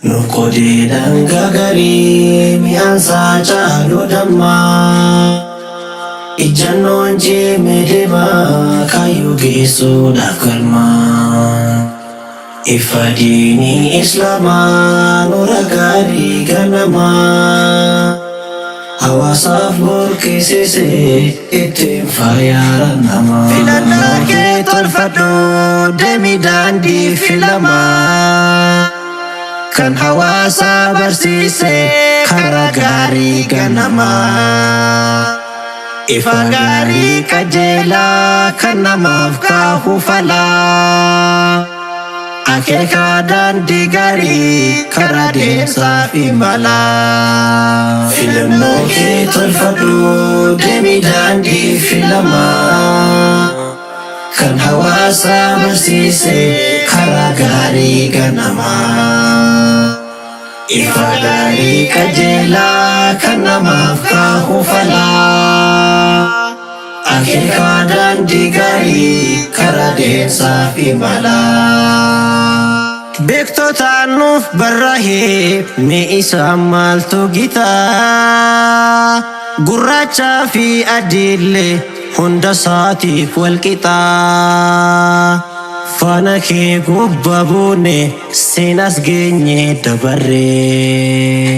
Nukodi dangagari mi'ansa caalu damma Ijjannoon jeeme deema kaayyoo geessuudhaaf galma Ifa diinii Islaamaa nura gaarii ganama Hawaasaaf burqisiise ittiin faayaaran nama Filannaa kee tolfadhu deemi daandii filamaa Kan hawaasa barsiise karaa gaarii ganama Ifa gaarii qajeelaa kan namaaf kaahu falaa Akeeka daandii gaarii karaa deemsaaf imala Filannoo kee tolfadhu deemi daandii filamaa Kan hawaasa barsiise karaa gaarii ganama Ifa gaarii qajeelaa kan namaaf kaahu falaa Akeeka daandii gaarii karaa deemsaaf imala Beektotaan nuuf barraa'ee mee isaan maaltu gitaa Gurraachaa fi adiillee hunda isaatiif walqixaa Faana kee gubbaa buune seenas geenye dabarree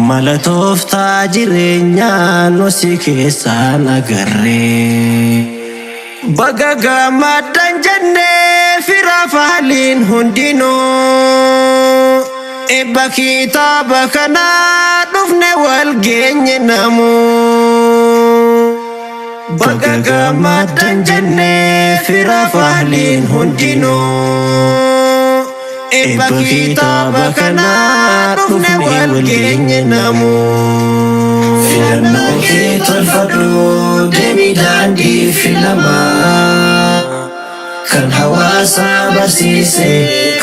Mala tooftaa jireenyaa nusi keessaan agarree Baga gammadan jennee fira faaliin hundinuu Ebba kitaaba kanaa dhufne wal geenye namuu Baga gammadan jennee fira faaliin hundinuu Ebba kitaaba kanaa dhufne wal geenye namuu Filannoo kee tolfadhu deemi daandii filamaa Kan hawaasa barsiise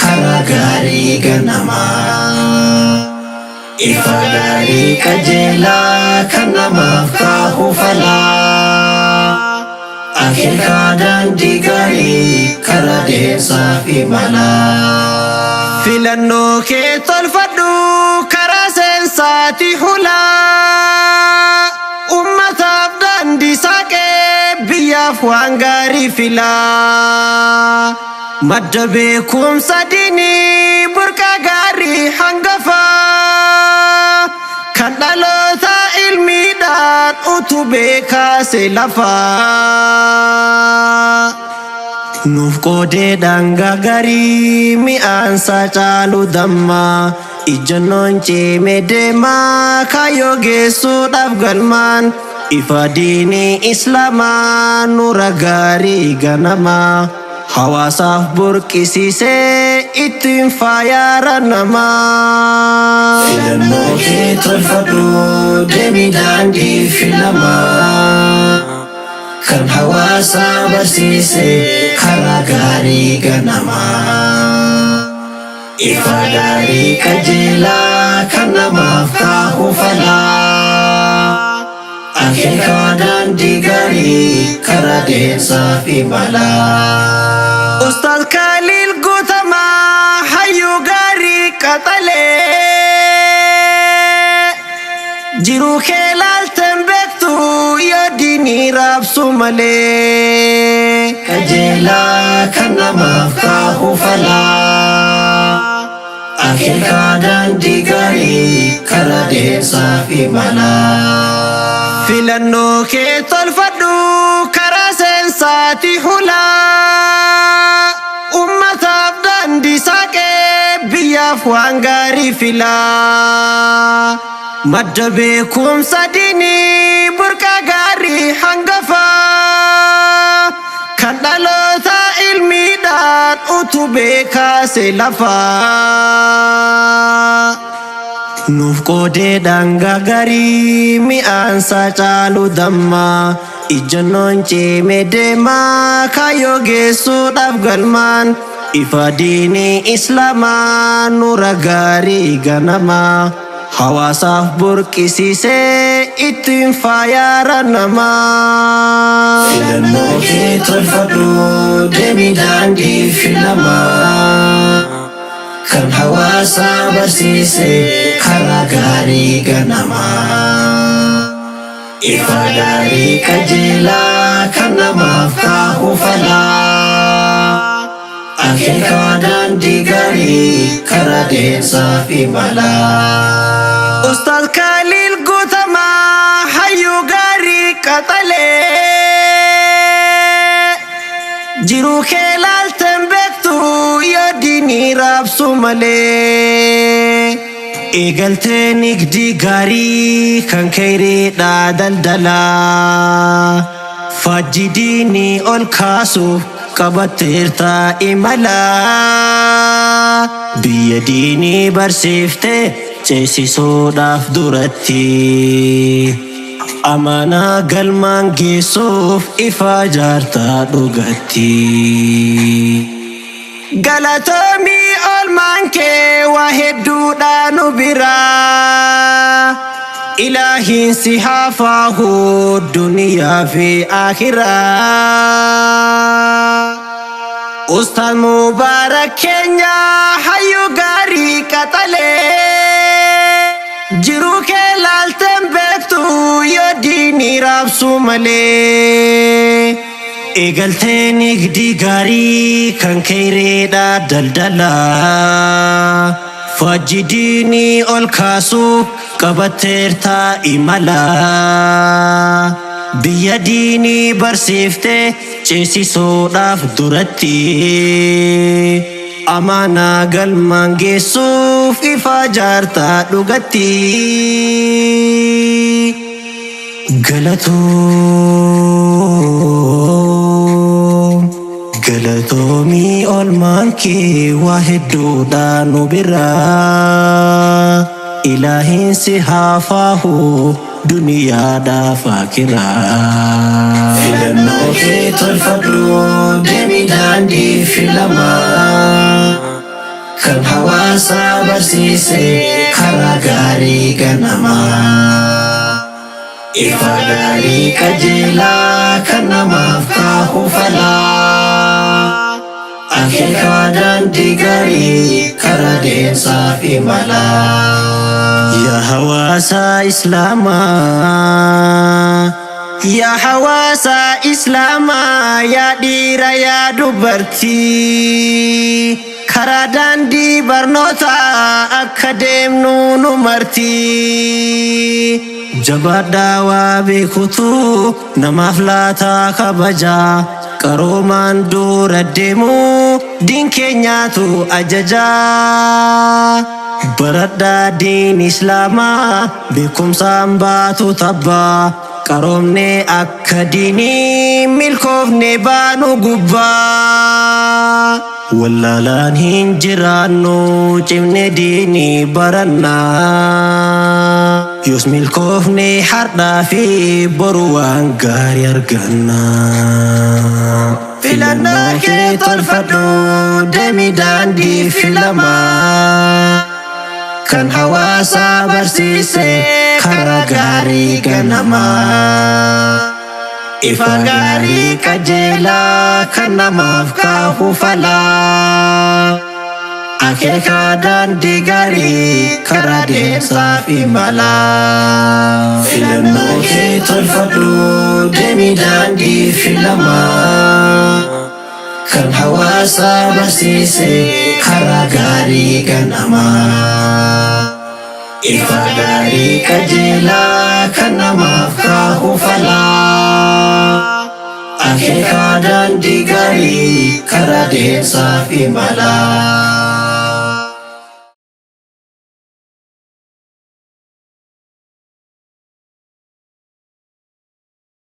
karaa gaarii ganama Ifa gaarii qajeelaa kan namaaf kaahu falaa Akeeka daandii gaarii karaa deemsaaf imala Filannoo kee tolfadhu karaa seensaati hulaa Ummataaf daandii saaqee biyyaaf waan gaarii filaa Madda beekumsa diinii burqaa gaarii hangafaa Kan dhaloota ilmiidhaan utubee kaase lafaa Nuuf qoodee dhangaa gaarii mi'aansa caalu damma Ijjannoon ceeme deemaa kaayyoo geessuudhaaf galmaan Ifa diinii Islaamaa nura gaarii ganama Hawaasaaf burqisiisee ittiin faayaaran nama Filannoo kee tolfadhu deemi daandii filamaa Kan hawaasa barsiise karaa gaarii ganama Ifa gaarii qajeelaa kan namaaf kaahu falaa Akeeka daandii gaarii karaa deemsaaf imala Ustaaz Khalil Guutamaa hayyuu gaarii qaxalee Jiruu kee laalteen beektu yoo diinii raabsu malee Qajeelaa kan namaaf kaahu falaa Akeeka daandii gaarii karaa deemsaaf imala Filannoo kee tolfadhu karaa seensaati hulaa Ummataaf daandii saaqee biyyaaf waan gaarii filaa Madda beekumsa diinii burqaa gaarii hangafaa Kan dhaloota ilmiidhaan utubee kaase lafaa Nuuf qoodee dhangaa gaarii mi'aansa caalu damma Ijjannoon ceeme deemaa kaayyoo geessuudhaaf galmaan Ifa diinii Islaamaa nura gaarii ganama Hawaasaaf burqisiisee ittiin faayaaran nama Filannoo kee tolfadhu deemi daandii filamaa kan hawaasa barsiise karaa gaarii ganamaa. Ifa gaarii qajeelaa kan namaaf kaa'u falaa. Akeeka daandii gaarii karaa deemsaaf imalaa. Ustaaz Khalil Guutamaa hayyuu gaarii qaxalee. Jiruu kee laalteen beektu yoo diinii raabsu malee. Eegaltee nigdii gaarii kan kayreedhaa daldalaa. Faajjii diinii ol kaasuuf qabatteertaa imalaa. Biyya diinii barsiiftee ceesisuudhaaf duratti. Amanaa galmaan geessuuf ifa jaartaa dhugatti. Galatoomii oolmaan kee waa hedduudhaa nu biraa. Ilaahiin si hafaahu duniyaa fi akhiraa. Ustaaz Mubaarak keenya hayyuu gaarii qaxalee. Jiruu kee laalteen beektu yoo diinii raabsu malee. Eegaltee nigdii gaarii kan kayreedhaa daldalaa. Faajjii diinii ol kaasuuf qabatteertaa imalaa. Biyya diinii barsiiftee ceesisuudhaaf duratti. Amanaa galmaan geessuuf ifa jaartaa dhugatti. Galatoomii oolmaan kee waa hedduudhaa nu biraa. Ilaahiin si hafaahu duniyaadhaaf akhiraa. Filannoo kee tolfadhu deemii daandii filamaa. Kan hawaasa barsiise karaa gaarii ganamaa. Ifa gaarii qajeelaa kan namaaf kaa'u falaa. Akeeka daandii gaarii karaa deemsaaf imalaa. Yaa hawaasa Islaamaa. Yaa hawaasa Islaamaa yaa dhiira yaa dubartii. Karaa daandii barnootaa akka deemnu nu martii. Jabaadhaa waa beekutu namaaf laataa kabajaa. Qaroomaan dura deemu diin keenyaatu ajajaa. Baradhaa diin Islaamaa beekumsaan baatu tabbaa. Qaroomne akka diinii milkoofne baanu gubbaa. Wallaalaan hin jiraannu cimne diinii barannaa. Yoos milkoofne hardhaa fi boru waan gaarii argannaa. Filannoo kee tolfadhu deemii daandii filamaa. Kan hawaasa barsiise karaa gaarii ganamaa. Ifa gaarii qajeelaa kan namaaf kaa'u falaa. Akeeka daandii gaarii karaa deemsaaf imalaa. Filannoo kee tolfadhu deemii daandii filamaa. Kan hawaasa barsiise karaa gaarii ganamaa. Ifa gaarii qajeelaa kan namaaf kaa'u falaa. Akeeka daandii gaarii karaa deemsaaf imalaa.